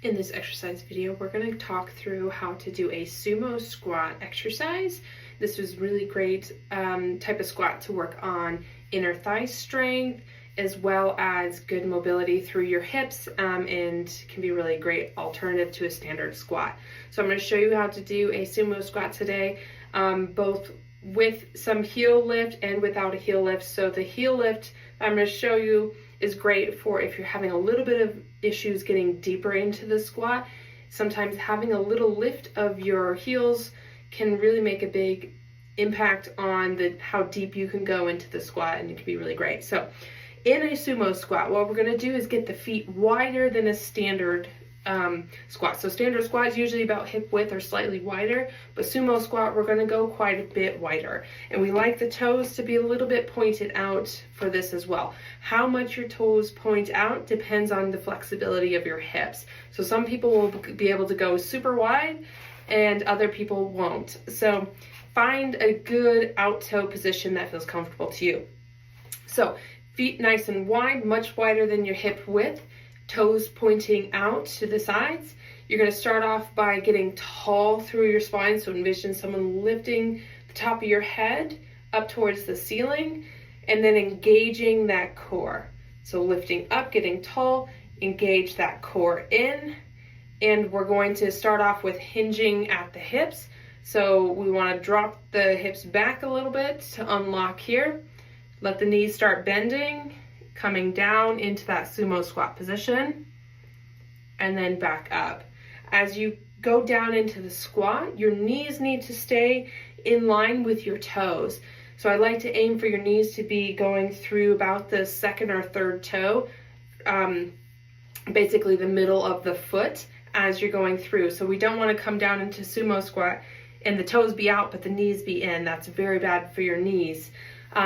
In this exercise video, we're going to talk through how to do a sumo squat exercise. This was really great type of squat to work on inner thigh strength as well as good mobility through your hips, and can be really great alternative to a standard squat. So I'm going to show you how to do a sumo squat today, both with some heel lift and without a heel lift. So the heel lift I'm going to show you is great for if you're having a little bit of issues getting deeper into the squat. Sometimes having a little lift of your heels can really make a big impact on how deep you can go into the squat, and it can be really great. So in a sumo squat, what we're going to do is get the feet wider than a standard squat. So standard squat is usually about hip width or slightly wider, but sumo squat, we're going to go quite a bit wider. And we like the toes to be a little bit pointed out for this as well. How much your toes point out depends on the flexibility of your hips. So some people will be able to go super wide and other people won't. So find a good out toe position that feels comfortable to you. So feet nice and wide, much wider than your hip width. Toes pointing out to the sides. You're going to start off by getting tall through your spine. So envision someone lifting the top of your head up towards the ceiling and then engaging that core. So lifting up, getting tall, engage that core in. And we're going to start off with hinging at the hips. So we want to drop the hips back a little bit to unlock here. Let the knees start bending, coming down into that sumo squat position, and then back up. As you go down into the squat, your knees need to stay in line with your toes. So I like to aim for your knees to be going through about the second or third toe, basically the middle of the foot as you're going through. So we don't want to come down into sumo squat and the toes be out but the knees be in. That's very bad for your knees.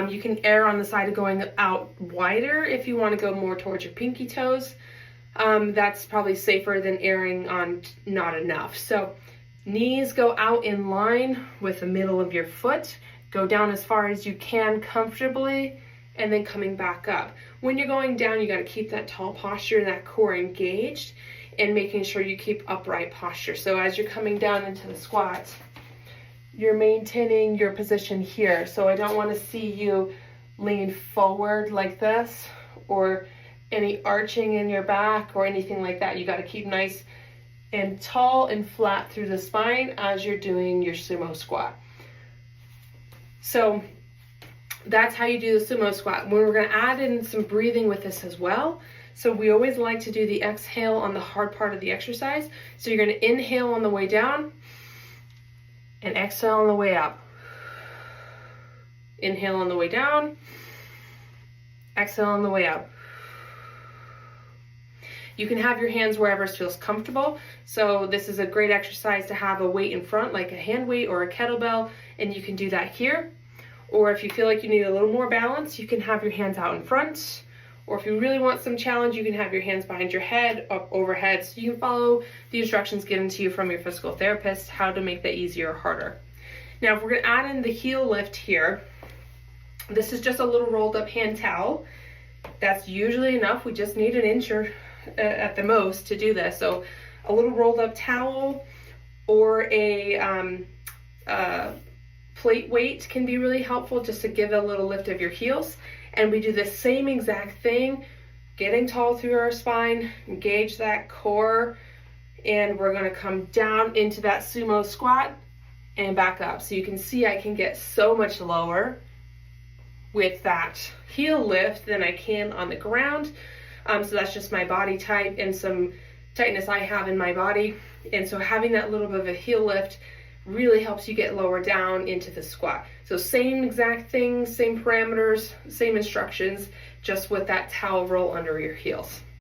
You can err on the side of going out wider if you want to go more towards your pinky toes. That's probably safer than erring on not enough. So knees go out in line with the middle of your foot. Go down as far as you can comfortably, and then coming back up. When you're going down, you got to keep that tall posture and that core engaged, and making sure you keep upright posture. So as you're coming down into the squat, you're maintaining your position here. So I don't want to see you lean forward like this or any arching in your back or anything like that. You got to keep nice and tall and flat through the spine as you're doing your sumo squat. So that's how you do the sumo squat. We're going to add in some breathing with this as well. So we always like to do the exhale on the hard part of the exercise. So you're going to inhale on the way down and exhale on the way up. Inhale on the way down, exhale on the way up. You can have your hands wherever feels comfortable. So this is a great exercise to have a weight in front, like a hand weight or a kettlebell, and you can do that here. Or if you feel like you need a little more balance, you can have your hands out in front. Or if you really want some challenge, you can have your hands behind your head, up overhead, so you can follow the instructions given to you from your physical therapist, how to make that easier or harder. Now, if we're going to add in the heel lift here, this is just a little rolled up hand towel. That's usually enough. We just need an inch or at the most to do this. So a little rolled up towel or a plate weight can be really helpful just to give a little lift of your heels. And we do the same exact thing, getting tall through our spine, engage that core, and we're going to come down into that sumo squat and back up. So you can see I can get so much lower with that heel lift than I can on the ground. So that's just my body type and some tightness I have in my body. And so having that little bit of a heel lift really helps you get lower down into the squat. So same exact thing, same parameters, same instructions, just with that towel roll under your heels.